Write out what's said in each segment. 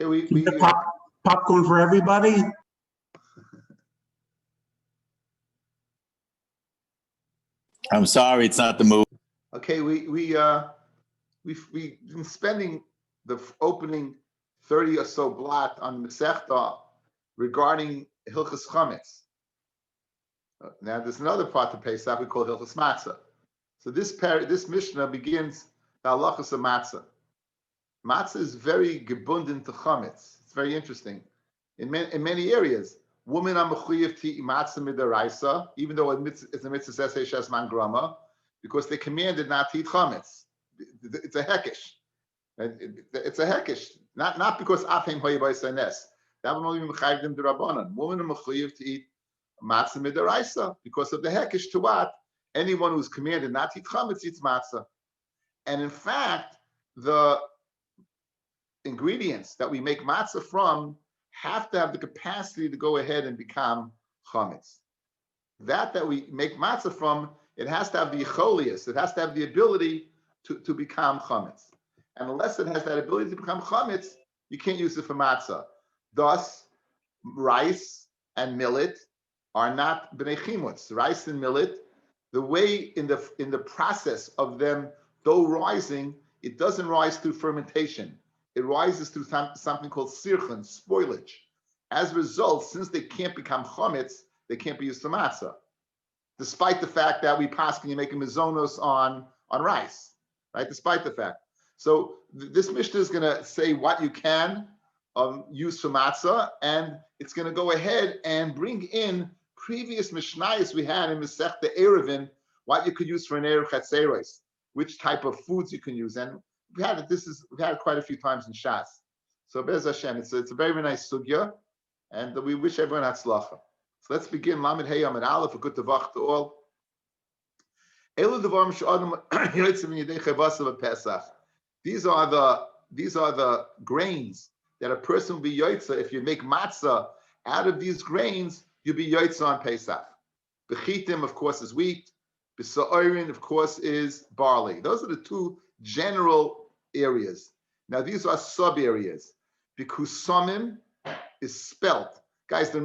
Okay, we popcorn for everybody? I'm sorry, it's not the move. Okay, we've been spending the opening 30 or so blot on Masechta regarding Hilchas Chametz. Now there's another part to Pesach we call Hilchas Matzah. So this Mishnah begins the halachas of matzah. Matzah is very gebunden to chametz. It's very interesting. In many areas, women are mechuyev to eat matzah midaraisa, even though it's a mitzvah says Heishes man grama, because they commanded not to eat chametz. It's a hekesh. It's a hekesh. Not because afim hoyevayis nes. That would only be mechayiv them derabanan. Women are mechuyev to eat matzah midaraisa because of the hekesh to what? Anyone who's commanded not to eat chametz eats matzah. And in fact, the ingredients that we make matzah from have to have the capacity to go ahead and become chametz. That we make matzah from, it has to have the yicholius, it has to have the ability to become chametz. And unless it has that ability to become chametz, you can't use it for matzah. Thus, rice and millet are not b'nei chimutz. Rice and millet, the way in the process of them though rising, it doesn't rise through fermentation. It rises through something called sirchon, spoilage. As a result, since they can't become chametz, they can't be used for matzah. Despite the fact that we paskin you make a mizonos on rice, right? Despite the fact. So this Mishnah is going to say what you can use for matzah, and it's going to go ahead and bring in previous Mishnayos we had in Masechta Erevin, what you could use for an Erev Chatzeros, which type of foods you can use. And we've had it quite a few times in Shas. So Bez Hashem, it's a very, very nice sugya, and we wish everyone hatzlacha. So let's begin. Lamed Hey Amid Aleph, a good tavach to all. These are the grains that a person will be yoitza. If you make matzah out of these grains, you'll be yoitza on Pesach. Bechitim, of course, is wheat. B'sa'orin, of course, is barley. Those are the two general areas. Now, these are sub-areas. Because samim is spelt. Guys, the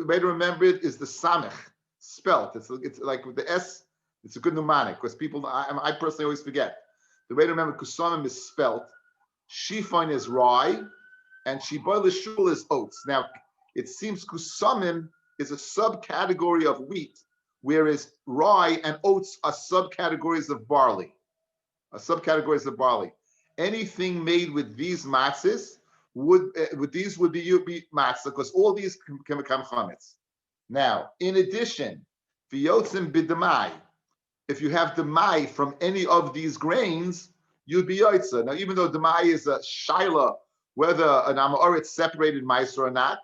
way to remember it is the samech, spelt. It's like with the S, it's a good mnemonic, because people, I personally always forget. The way to remember kusamim is spelt. Shifon is rye, and shiboy l'shul is oats. Now, it seems kusamim is a subcategory of wheat, whereas rye and oats are subcategories of barley. Anything made with these matzahs would be matzah, because all these can become chametz. Now, in addition, v'yotzim b'damai, if you have demai from any of these grains, you'd be yotza. Now, even though demai is a shaila, whether an amorit separated ma'aser or not,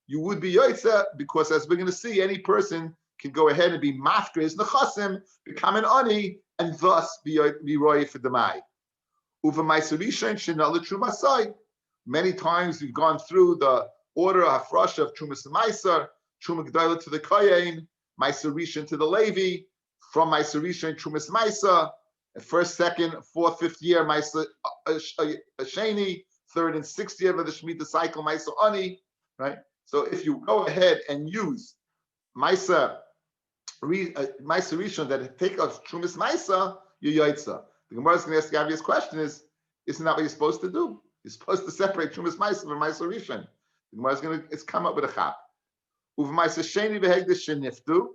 you would be yotza, because as we're going to see, any person can go ahead and be mafkres nechasim, become an ani, and thus be roy for demai. Uva ma'aser rishon shenal trumasai. Many times we've gone through the order of hafrasha of trumas ma'aser, truma g'dayla to the kohen, ma'aser rishon to the levi, from ma'aser rishon trumas ma'aser, first, second, fourth, fifth year ma'aser sheni, third and sixth year of the shemitah cycle ma'aser ani, right? So if you go ahead and use ma'aser rishon that take us trumas ma'aser, you're yaitza. The Gemara is going to ask the obvious question: isn't that what you're supposed to do? You're supposed to separate trumas ma'aser from ma'aser rishon. The Gemara is going to come up with a chap. Uv ma'aser sheni v'hegdish sheniftu.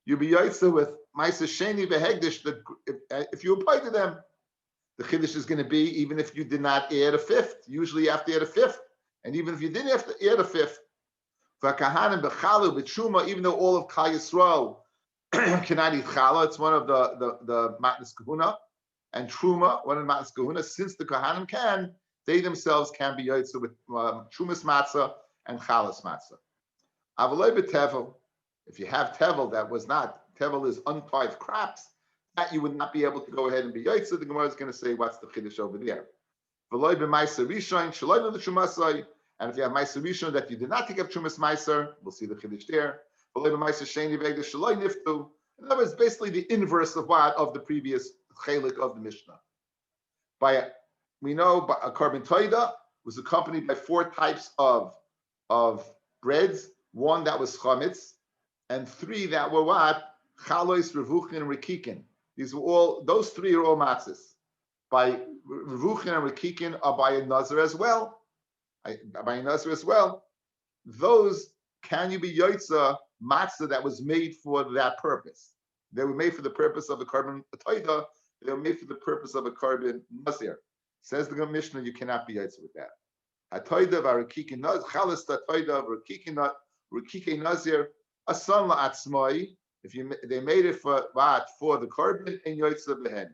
You'll be yaitza with ma'aser sheni v'hegdish. That if you apply to them, the chiddush is going to be even if you did not add a fifth. Usually you have to add a fifth, and even if you didn't have to add a fifth, v'kahanim b'chalu b'truma. Even though all of Klal Yisrael cannot eat challah, it's one of the matnas kahuna, and truma, one of the matnas kahuna. Since the kahanim can, they themselves can be yaitza with trumas matzah and chalas matzah. Avalei b'tevel. If you have tevel that was not, tevel is untithed crops, that you would not be able to go ahead and be yaitza. The Gemara is going to say, what's the chiddush over there? V'loi b'maiser rishon shaloi lo l'trumasai. And if you have maiser rishon that you did not take up trumas maiser, we'll see the chiddush there. V'loi b'maiser sheni v'egdish shaloi niftu. In other words, basically the inverse of the previous chelik of the Mishnah. We know a carbon toida, was accompanied by 4 types of breads, 1 that was chametz, and 3 that were what? Chalois, revuchin, and rekikin. Those 3 are all matzahs. By revuchin and rekikin are by a nazar as well. Those, can you be yotza matzah that was made for that purpose? They were made for the purpose of a carbon atoida. They were made for the purpose of a carbon nazir. Says the Mishnah, you cannot be yotza with that. Atoida v'rekikin nazir, chalas atoida v'rekikin nazir, asan la'atzmai. If they made it for what? For the carbon and yotza behen.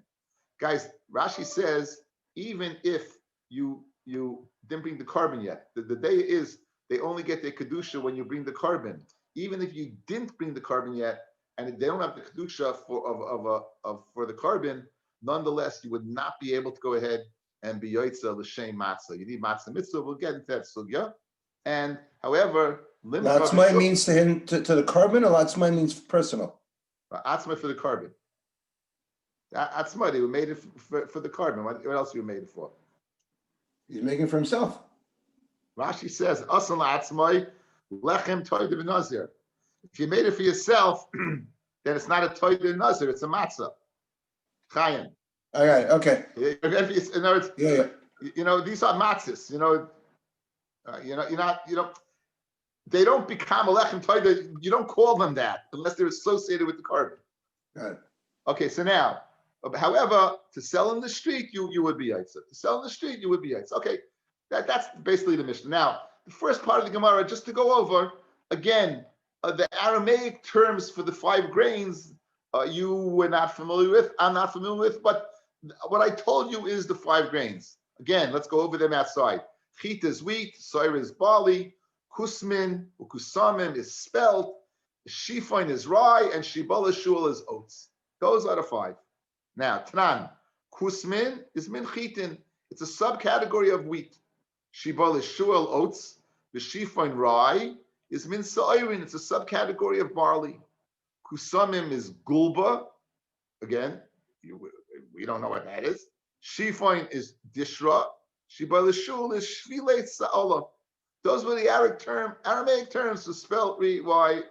Guys, Rashi says even if you didn't bring the carbon yet, the day is they only get their kedusha when you bring the carbon. Even if you didn't bring the carbon yet, and they don't have the kedusha for the carbon, nonetheless you would not be able to go ahead and be yotza l'shem matzah. You need matzah mitzvah. We'll get into that sugya. And however, Latzmai means to him to the carbon, or latzmai means personal. Atzmai for the carbon. Atzmai, they were made it for the carbon. What else you made it for? He's making it for himself. Rashi says, "Asan la'atzmai lechem toida v'nazir." If you made it for yourself, then it's not a toida nazir; it's a matzah. Chayim. All right. Okay. In other words, Yeah. these are matzahs. They don't become a lechem toida. You don't call them that unless they're associated with the carbon. Got it. Okay, so now, however, to sell in the street, you would be yaitza. To sell in the street, you would be yaitza. Okay, that's basically the Mishnah. Now, the first part of the Gemara, just to go over, again, the Aramaic terms for the 5 grains, you were not familiar with, I'm not familiar with, but what I told you is the 5 grains. Again, let's go over them outside. Chita is wheat, soir is barley, kusmin, or kusamim is spelt, shifon is rye, and shibala shul is oats. Those are the 5. Now, Tanan, kusmin is min chitin. It's a subcategory of wheat. Shibal shul oats. The shifon rye is min sa'irin. It's a subcategory of barley. Kusamim is gulba. Again, we don't know what that is. Shifon is dishra. Shibal shul is shvilet sa'ola. Those were the Aramaic terms to spell why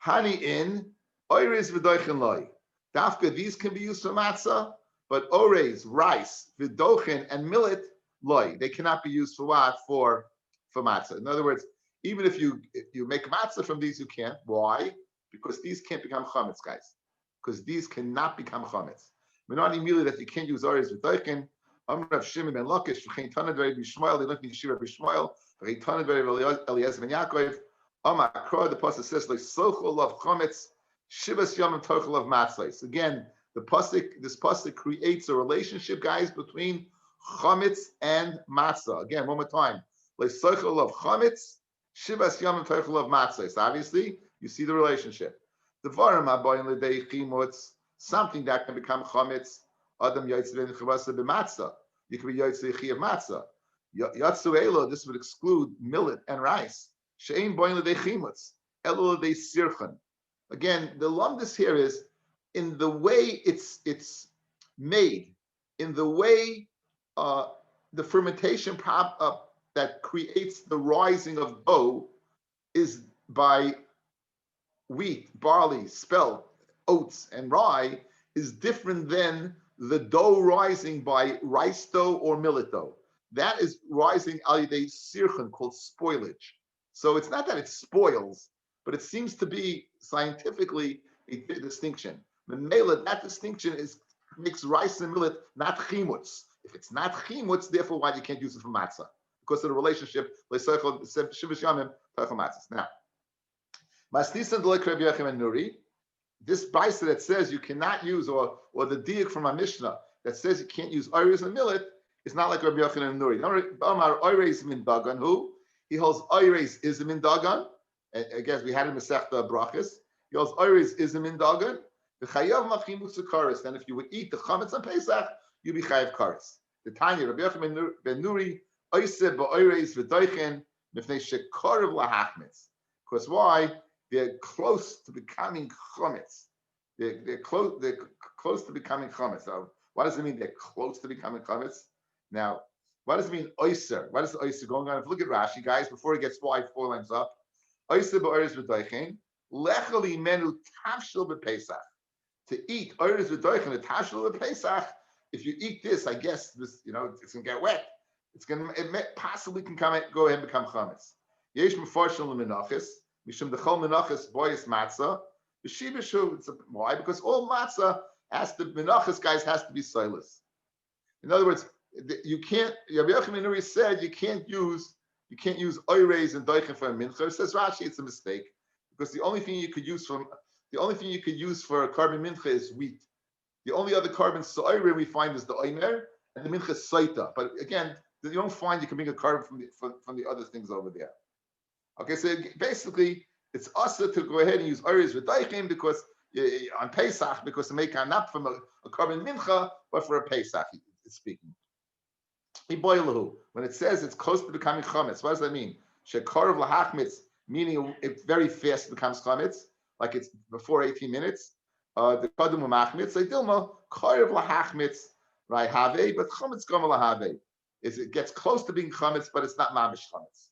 hani in oiris v'doichen loy. Dafka, these can be used for matzah, but ores, rice, vidochen, and millet, loy, they cannot be used for what? For matzah. In other words, even if you make matzah from these, you can't. Why? Because these can't become chametz, guys. Because these cannot become chametz. Menani mili that you can't use ores, vidochen. Rav Shimon ben Lakish, v'chein tanad v'rei b'Shmuel, they look in Yeshiva b'Shmuel, v'chein tanad v'rei Eliezer ben Yaakov. Amar Kro, the pasuk says, like sochol of chametz. Shivas Yom Tochel of Matzos. Again, this pasuk creates a relationship, guys, between chametz and matzah. Again, one more time. Leisochel of chametz, Shivas Yom Tochel of Matzos. Obviously, you see the relationship. Devarim habayim l'dei chimutz, something that can become chametz. Adam yotzei v'nechuvasa b'matzah. You can be yotzei chiyav matzah. Yatsu elo, this would exclude millet and rice. She'ein boyin l'dei chimutz, elo l'dei sirchan. Again, the lumdus here is in the way it's made, in the way the fermentation that creates the rising of dough is by wheat, barley, spelt, oats, and rye is different than the dough rising by rice dough or millet dough. That is rising al yidei sirchan, called spoilage. So it's not that it spoils, but it seems to be scientifically a distinction. Memela, that distinction makes rice and millet not chimutz. If it's not chimutz, therefore why you can't use it for matzah? Because of the relationship. Now, this baisa that says you cannot use, or the diuk from our Mishnah that says you can't use oires and millet, is not like Rabbi Yochanan and Nuri. Oires min dagan, who? He holds oires is min dagan. I guess we had in Masechta Brachas. He holds oires is min dagan. The chayav machimutz karis. And if you would eat the chametz on Pesach, you'd be chayav karis. The Tanya Rabbi Yochanan ben Nuri oise ba'oires v'doichen mifnei shekarav lahachmitz. Because why? They're close to becoming chametz. They're close to becoming chametz. So what does it mean? They're close to becoming chametz. Now, What does it mean, oyser? What is oyser going on? If you look at Rashi, guys, before it gets four lines up, oyser ba'oris v'doichin, lechali menu tavshil b'pesach. To eat oiris v'doichin, a tavshil b'pesach, if you eat this, I guess this, it's going to get wet. It possibly can go ahead and become chametz. Yesh mefarshim l'menachis, mishum dechol menachis boyis matzah, v'shibishu. Why? Because all matzah menachis, guys, has to be soilus. In other words, you can't. Rabbi Yochanan said you can't use oireis and doichin for a mincha. It says Rashi, it's a mistake because the only thing you could use for a carbon mincha is wheat. The only other carbon soire we find is the oimer and the mincha saita. But again, you don't find you can make a carbon from the other things over there. Okay, so basically it's asa to go ahead and use oireis with doichin because on Pesach, because to make not from a carbon mincha but for a Pesach. It's speaking. When it says it's close to becoming chametz, what does that mean? Shekarov lahachmitz, meaning it very fast becomes chametz, like it's before 18 minutes. The kadum machmitz, like dilma karov lahachmitz, right? Have, but chametz gama lahave. It gets close to being chametz, but it's not mamish chametz.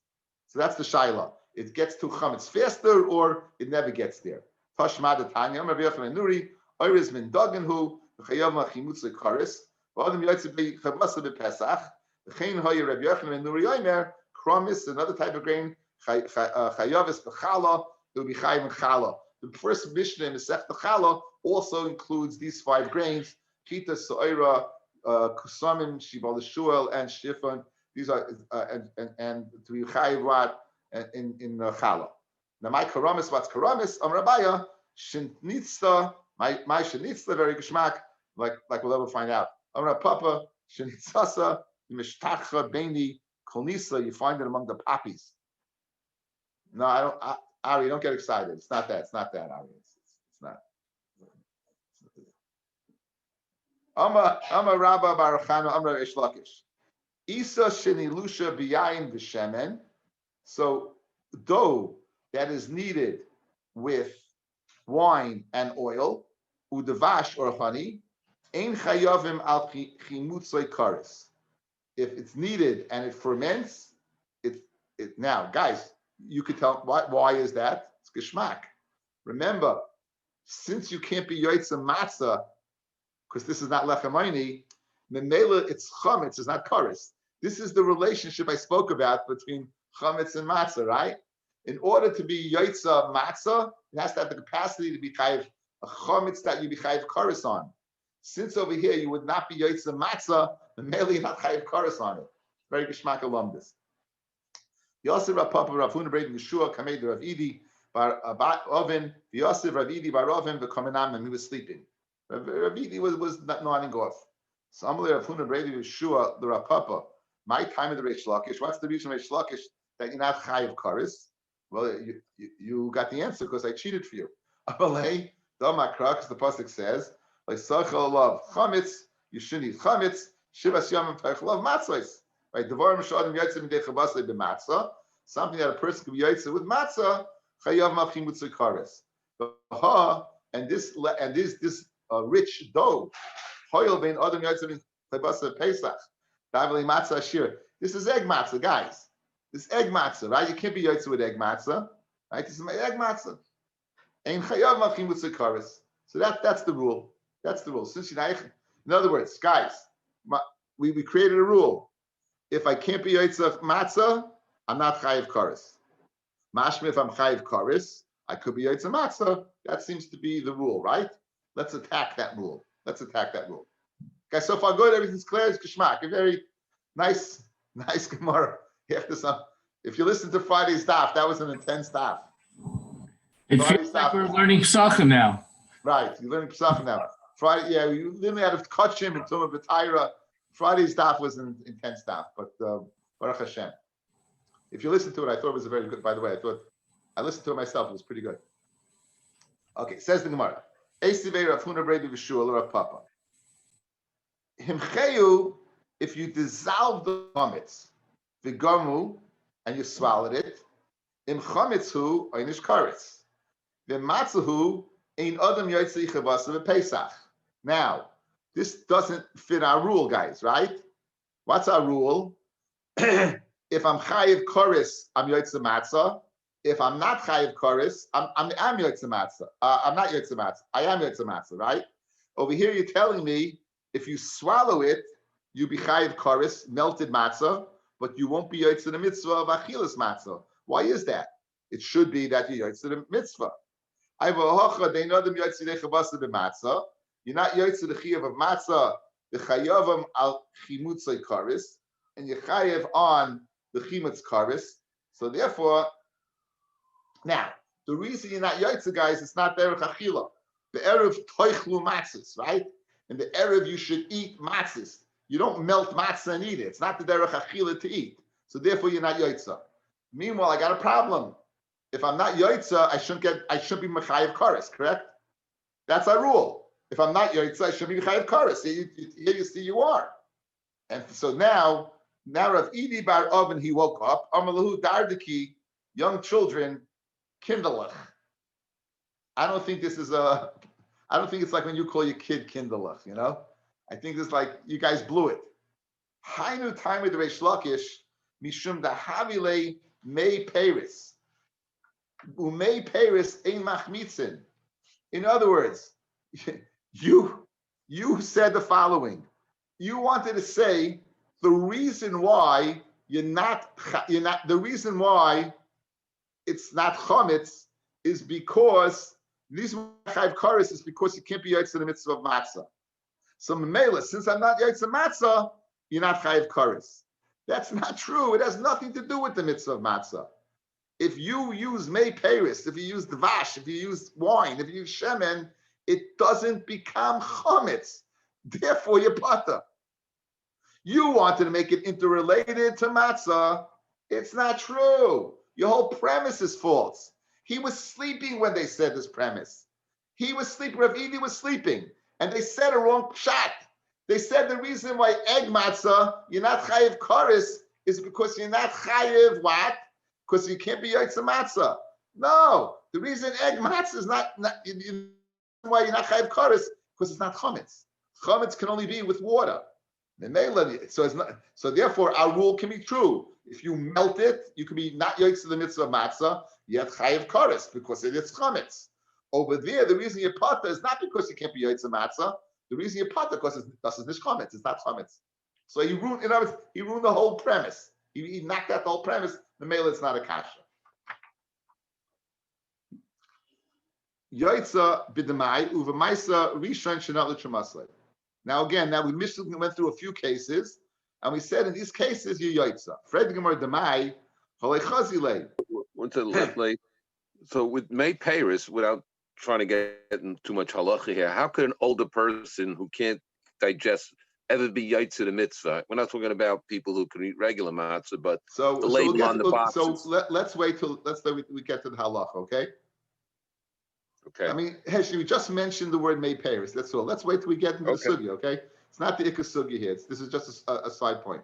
So that's the shaila. It gets to chametz faster, or it never gets there. Tashma Tanya, Rabbi Yochanan Nuri, Oiris min dagenhu, v'chayav machimutz lekaris. Another type of grain, chayavis b'chala, it will be chayav and chala. The first Mishnah in the Masechta Chala also includes these 5 grains: kita, soira, kusamim, shibal shuel, and shifan. These are and to be chayav what in chala. Now my karamis, what's karamis? Rabbi shinitza, my shinitza, very geschmack, like we'll ever find out. Amra Papa, Shenitzasa, Mishtacha, Beini, Kolnisa, you find it among the poppies. No, I don't, Ari, don't get excited. It's not that, Ari. It's not. Amra Rabba Baruchanu, Amra Reish Lakish. Isa Shenilusha Biyayin V'Shemen. So, dough that is kneaded with wine and oil, udavash or honey, ein chayavim al chimutzay karis. If it's kneaded and it ferments, it now, guys, you could tell why is that? It's geschmack. Remember, since you can't be yoitza matzah, because this is not lechamayni, memela it's chametz, it's not karis. This is the relationship I spoke about between chametz and matzah, right? In order to be yoitza matzah, it has to have the capacity to be chayiv a chametz that you be chayiv karis on. Since over here you would not be yoitza matzah, memela you're not chayiv karis on it. Very geschmack alumnus. Yosef Rav Papa Rav Huna Brei Yeshua Kamed Rav Idi Bar Oven Yosef Rav Idi Bar Oven v'Komenam, and he was sleeping. Rav Idi was not nodding off. So Amalei Rav Huna Brei Yeshua the Rav Papa. My time of the Reish Lakish. What's the reason Reish Lakish that you're not chayiv karis? Well, you got the answer because I cheated for you. Amalei Damakra, because the pasuk says like Sachal love chametz, you shouldn't eat chametz. Shivas yamim teichel matzos. Right, devarim shadim yotzim dechavasle b'matzah. Something that a person can be yotzim with matzah. Chayav machim with tzikaris. And this rich dough. Hoyel bein adam yotzim dechavasle pesach. Davli matzah shir. This is egg matzah, guys. This egg matzah, right? You can't be yotzim with egg matzah, right? This is my egg matzah. Ein chayav machim with tzikaris. So that's the rule. That's the rule. In other words, guys, we created a rule. If I can't be yotzei matzah, I'm not chayiv karis. Mashma, if I'm chayiv karis, I could be yotzei matzah. That seems to be the rule, right? Let's attack that rule. Guys, so far good. Everything's clear. It's geschmack. A very nice gemara. If you listen to Friday's daf, that was an intense daf. It feels like we're learning Pesachim now. Right, you're learning Pesachim now. Friday, yeah, you literally had to catch him in Tumah B'Taira. Friday's daf was an intense daf, but Baruch Hashem. If you listen to it, I thought it was a very good. By the way, I listened to it myself. It was pretty good. Okay, says the Gemara. Eisivei Rav Huna Brei B'Shul Rav Papa. Himcheyu, if you dissolve the chametz, v'gamu, and you swallowed it, im chametzu einish karetz, v'matzahu ein adam yotzei chavasa v'pesach. Now, this doesn't fit our rule, guys, right? What's our rule? if I'm chayiv koris, I'm yotze matzah. If I'm not chayiv koris, I'm yotze matzah. I'm not yotze matzah. I am yotze matzah, right? Over here, you're telling me if you swallow it, you be chayiv koris, melted matzah, but you won't be yotze the mitzvah of achilas matzah. Why is that? It should be that you're yotze the mitzvah. You're not yotze the chiyav of matzah, the chayavam al chimutzay koris, and you're chayav on the chimutz koris. So therefore, now the reason you're not yotze, guys, it's not derech achila. The erev toichlu matzahs, right? And the erev you should eat matzahs. You don't melt matzah and eat it. It's not the derech achila to eat. So therefore, you're not yotze. Meanwhile, I got a problem. If I'm not yotze, I shouldn't be mechayev koris, correct? That's our rule. If I'm not yotze, I should be mechayev koris. Here you see you are. And so now Rav Idi bar Oven, he woke up. Amalahu dardiki, young children, kindlech. I don't think it's like when you call your kid kindlech, you know? I think it's like you guys blew it. Hainu time of the Reish Lakish, mishum da havile mei peris. Umei peris ein machmitzin. In other words, you said the following. You wanted to say the reason why the reason why it's not chametz is because these chayv kares is because you can't be yotze the mitzvah of matzah. So memela, since I'm not yotze matzah, you're not chayv kares. That's not true. It has nothing to do with the mitzvah of matzah. If you use mei peris, if you use dvash, if you use wine, if you use shemen, it doesn't become chametz. Therefore, you're pata. You wanted to make it interrelated to matzah. It's not true. Your whole premise is false. He was sleeping when they said this premise. He was sleeping. Rav Idi was sleeping, and they said a wrong shot. They said the reason why egg matzah you're not chayiv karis is because you're not chayiv what? Because you can't be yotze matzah. No, the reason egg matzah is not why you're not chayiv karis because it's not chametz. Chametz can only be with water. So therefore, our rule can be true. If you melt it, you can be not yotze the mitzvah of matzah, yet chayiv kares because it is chametz. Over there, the reason you're pata is not because you can't be yotze matzah. The reason you're pata because it's not chametz. It's not chametz. So he ruined. In other words, he ruined the whole premise. He knocked out the whole premise. The mele it's not a kasha. Yotze b'demai uvemaisa rishon shenat l'chumaslei. Now again, we went through a few cases, and we said in these cases you yotze. Fred Gemara demai halei chazilei. So with May Paris, without trying to get in too much halacha here, how could an older person who can't digest ever be yotze the mitzvah? We're not talking about people who can eat regular matzah, but the label on the box. So let's wait till we get to the halacha, okay? Okay. I mean, Hesh, we just mentioned the word May Paris. That's all. Let's wait till we get into the sugya, okay? It's not the ikka sugya here. This is just a side point.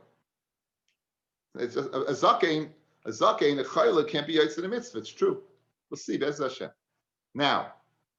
It's just a zakein, a chayla can't be yotze the mitzvah. It's true. We'll see. Bez Hashem. Now,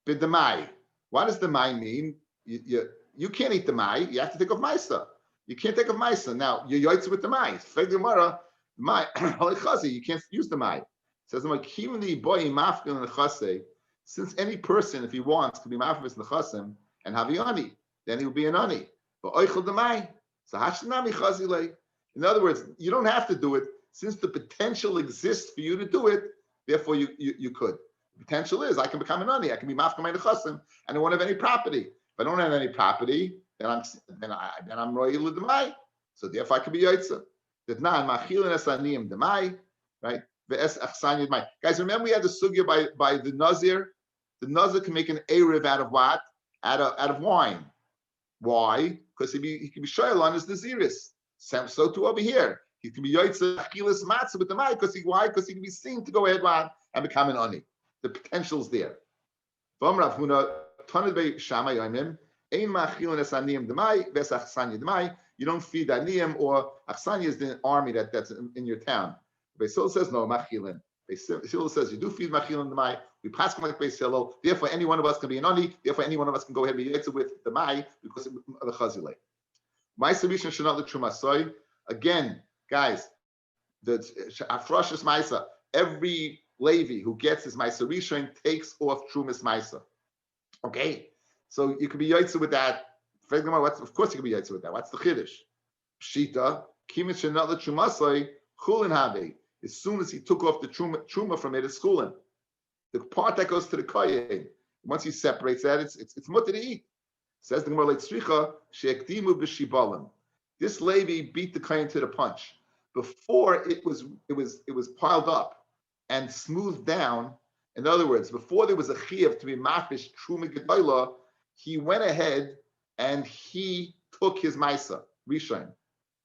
b'demai. What does the mai mean? You can't eat the mai. You have to think of maisa. You can't think of maisa. Now, you're yotze with the mai. Feg Gemara, mai halichazi. You can't use the mai. It says the boy mafkin lechase. Since any person, if he wants, could be mafvis nechasim and have yoni, then he will be an ani. But oichel demai. So hashanami chazilei. In other words, you don't have to do it. Since the potential exists for you to do it, therefore you could. The potential is I can become an ani. I can be mafka my nechasim, and I won't have any property. If I don't have any property, then I'm royal demai. So therefore I can be yotze. That now machilin esaniyim demai, right? Guys, remember we had the sugya by the nazir. The nazir can make an erev out of what? Out of wine. Why? Because he can be shoyal on his naziris. So too over here, he can be yotze achilas matzah with the mai. Why? Because he can be seen to go ahead and become an ani. The potential's there. You don't feed aniyim, or achsanya is the army that's in your town. Beis Hillel says no, machilin. Beis Hillel says you do feed machilin the mai. We pass like Beis Hillel. Therefore, any one of us can be an ani. Therefore, any one of us can go ahead and be yotze with the mai because of the chazilei. My submission should not look trumasoi. Again, guys, The Afrashis Maisa, every Levi who gets his Maisa Rishon takes off Trumas Maisa. Okay, so you could be Yaitza with that. Of course, you could be Yaitza with that. What's the Chiddush? Pshita, Kimish another Trumasai, Chulin Habe. As soon as he took off the Truma from it, it's Chulin. The part that goes to the Kohen, once he separates that, it's mutter to eat. Says the Gemara like Tzricha, She'ekdimu b'shibalim. This Levi beat the Kohen to the punch. Before it was piled up and smoothed down. In other words, before there was a chiyuv to be mafish truma gedola, he went ahead and he took his maisa rishon.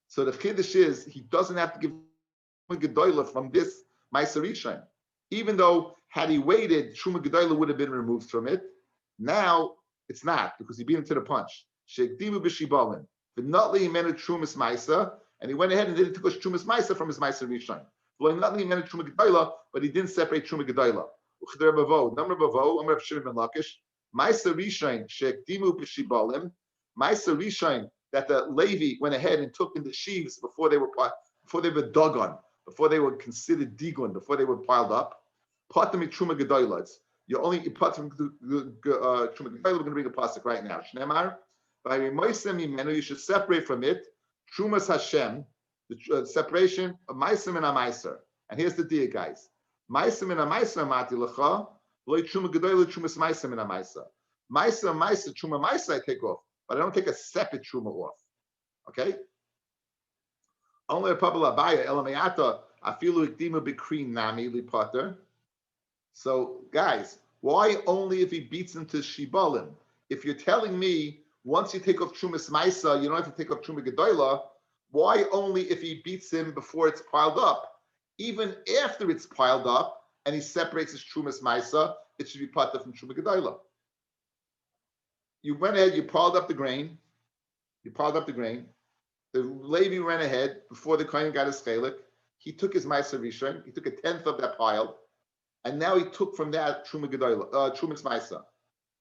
So the chiddush is he doesn't have to give truma gedola from this maisa rishon, even though had he waited, truma gedola would have been removed from it. Now it's not because he beat him to the punch. Sheikdimu b'shibalin, v'notli imenu trumas maisa, and he went ahead and didn't take trumas maisa from his maisa rishon. V'notli imenu truma gedola, but he didn't separate truma gedola. Number Bavo, Amr Shimon ben Lakish, Maisa Rishon, Shekdimu B'Shibalim, Maisa Rishon, that the Levi went ahead and took in the sheaves before they were dug on, before they were considered digun, before they were piled up. Patim Truma Gedoyla. You only Patim Truma Gedoyla. We're going to bring a pasuk right now. Shnemar, by Moisem Imenu, you should separate from it Trumas Hashem, the separation of Maisim and Amaiser. And here's the deal, guys. Maisim and Amaisa mati lecha, loy truma gedoyla trumas maisim and Amaisa. Maisa truma maisa I take off, but I don't take a separate truma off. Okay. Only a pabla abaya elamayata afilu ikdima bikri nami lipater. So guys, why only if he beats him to shibalim? If you're telling me once you take off trumas maisa, you don't have to take off truma gedoyla. Why only if he beats him before it's piled up? Even after it's piled up and he separates his Trumas Maisa, it should be pater from Truma Gedoyla. You went ahead, you piled up the grain. The Levi ran ahead before the Kohen got his chelik. He took his Maisa Rishon. He took a tenth of that pile, and now he took from that Truma Gedoyla, Trumas Maisa.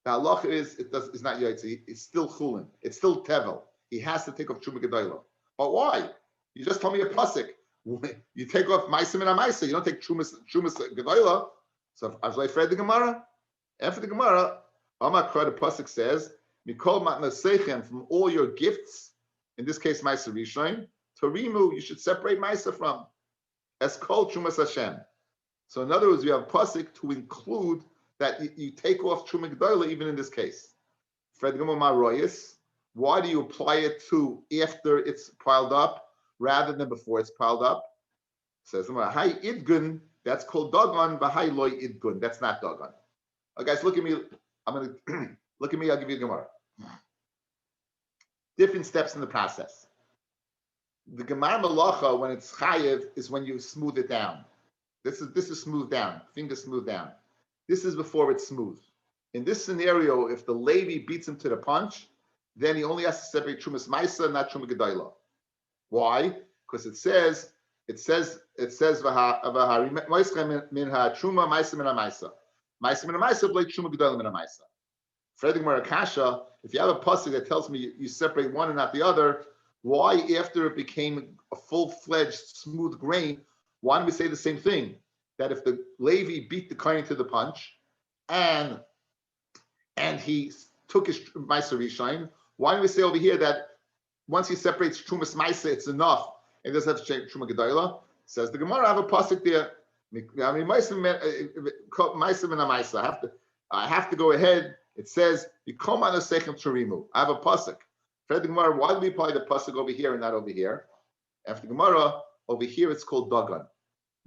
The halacha is it's not Yaitzi. It's still Chulin. It's still Tevel. He has to take off Truma Gedoyla. But why? You just told me a pasuk. You take off Maisim and Amaisa. You don't take Trumas Gedoyla. So I was like, read the Gemara. After the Gemara, Amakra, the pasuk says, Mikol Matnasechem, from all your gifts, in this case Maisa Rishon, Torimu, you should separate Maisa from. As called Trumas Hashem. So in other words, we have a pasuk to include that you take off Truma Gedoyla even in this case. Fred Gemara Maroyis, why do you apply it to after it's piled up rather than before it's piled up? Says Hi Idgun, that's called Dagon, Bahai Loy Idgun. That's not Dagon. Guys, look at me. I'm gonna look at me, I'll give you a Gemara. Different steps in the process. The Gemara Malacha, when it's chayev, is when you smooth it down. This is smooth down, finger smooth down. This is before it's smooth. In this scenario, if the Levi beats him to the punch, then he only has to separate Trumas Maisa, not Truma Gedoyla. Why? Because it says V'hari Moischem minha Truma Maisa min Amaisa. Maisa min Amaisa blake Truma Gedoyla min Amaisa. Fredrik Marakasha, if you have a pasuk that tells me you separate one and not the other, why after it became a full-fledged smooth grain, why don't we say the same thing? That if the Levi beat the Kohen to the punch and he took his Maisa Rishon, why don't we say over here that once he separates Trumas Maisa, it's enough, and he doesn't have to change Truma Gedoyla? Says the Gemara, I have a pasuk there. I mean, I have to go ahead. It says, I have a pasuk. Fred the Gemara, why do we apply the pasuk over here and not over here? After Gemara, over here it's called Dagan.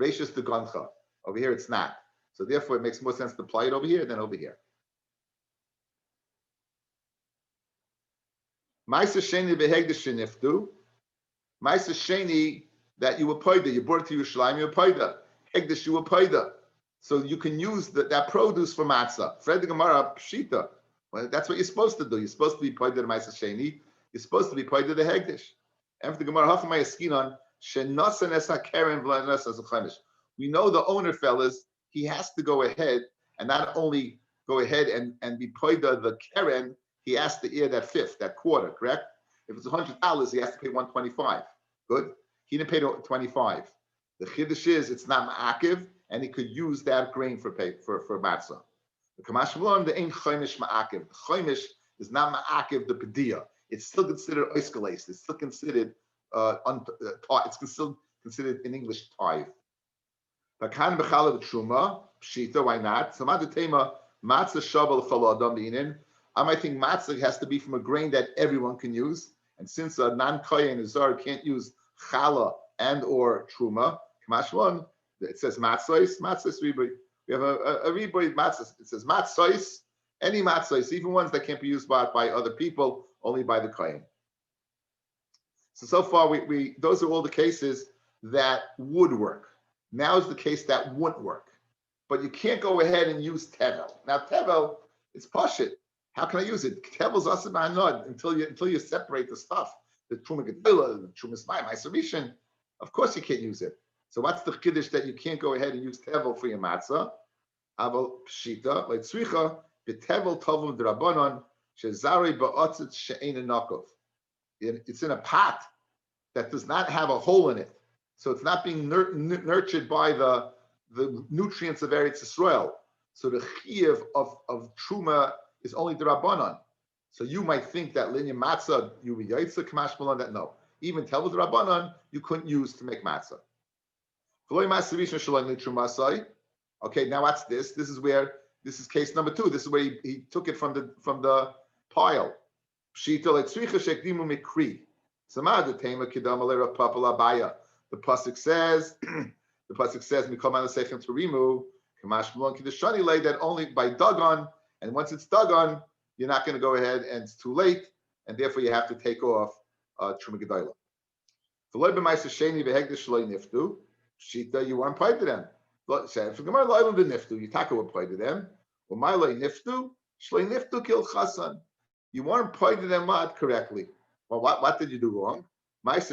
Rashis the Gancha. Over here it's not. So therefore it makes more sense to apply it over here than over here. Maisa Sheni behegdish sheniftu. Maisa Sheni that you were paida, you brought it to Yerushalayim, you were paida. Hegdish you were paida. So you can use that produce for matzah. Fred the Gemara pshita. Well, that's what you're supposed to do. You're supposed to be paida the Maisa Sheni. You're supposed to be paida the hegdish. After the Gemara hafamay eskinon shenasan esa keren v'lanas as a chamish. We know the owner, fellas, he has to go ahead and not only go ahead and be paida the keren, he has to ear that fifth, that quarter, correct? If it's $100, he has to pay $125. Good. He didn't pay $25. The chiddush is it's not ma'akiv, and he could use that grain for matzah. The Kamash Malon, the ain't choimish ma'akiv. The choimish is not ma'akiv the pediyah. It's still considered oiskalas. It's still considered it's still considered in English tithe. Bakan b'chalav truma pshita. Why not? Samad tema matzah shabal chaladam b'inin. I might think matzah has to be from a grain that everyone can use, and since a non-kohen zar can't use challah and or truma, Kamash Malon, it says matzos riboy. We have a riboy matzos. It says matzos, any matzos, even ones that can't be used by other people, only by the kohen. So far, we those are all the cases that would work. Now is the case that wouldn't work. But you can't go ahead and use tevel. Now tevel, it's pashit. How can I use it? Tevel's asim anod until you separate the stuff. The truma gedila, the trumas ma'aserishin. Of course you can't use it. So what's the chiddush that you can't go ahead and use tevel for your matzah? Aval pshita leitzricha b'tevel tovim d'rabbanon shezari ba'otzet she'ein nakov. It's in a pot that does not have a hole in it, so it's not being nurtured by the nutrients of Eretz Yisrael. So the chiyuv of truma is only d'rabbanon. So you might think that linya matzah you be yaitza kamash malon, that no, even tevel d'rabbanon you couldn't use to make matzah. Okay, now what's this? This is case number 2. This is where he took it from the pile. The pasuk says that only by dagon, and once it's dagon, you're not going to go ahead and it's too late, and therefore you have to take off truma gedayla. Shita, you weren't paid to them. You talk about paid to them. You weren't paid to them correctly. Well, what did you do wrong? It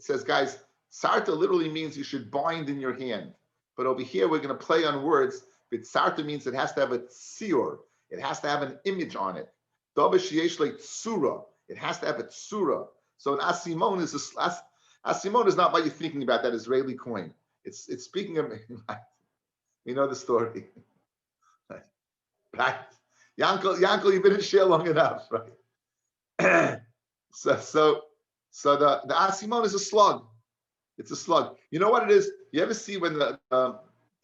says, guys, sarta literally means you should bind in your hand. But over here, we're going to play on words. Sarta means it has to have a tzior. It has to have an image on it. It has to have a tsura. So an asimon is not what you're thinking about, that Israeli coin. It's speaking of, you know the story. Right? Yankel, you've been in share long enough, right? so the asimon is a slug. It's a slug. You know what it is? You ever see when the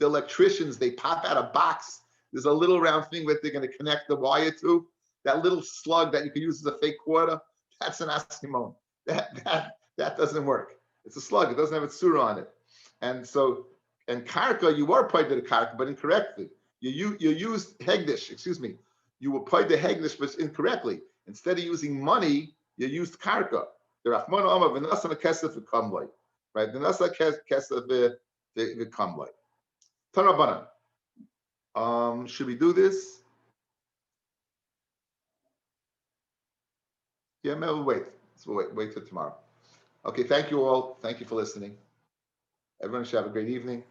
electricians, they pop out a box, there's a little round thing that they're going to connect the wire to? That little slug that you can use as a fake quarter, that's an asimon. That doesn't work. It's a slug. It doesn't have a tsura on it. And karka, you were paid to the karka, but incorrectly. You used hegdish. Excuse me. You were paid to hegdish, but incorrectly. Instead of using money, you used karka. The rachmana amar v'nasa kesef v'kamlei. Right? V'nasa kesef v'kamlei. Tanabanan. Should we do this? Yeah, we'll wait. So we'll wait till tomorrow. Okay, thank you all. Thank you for listening. Everyone should have a great evening.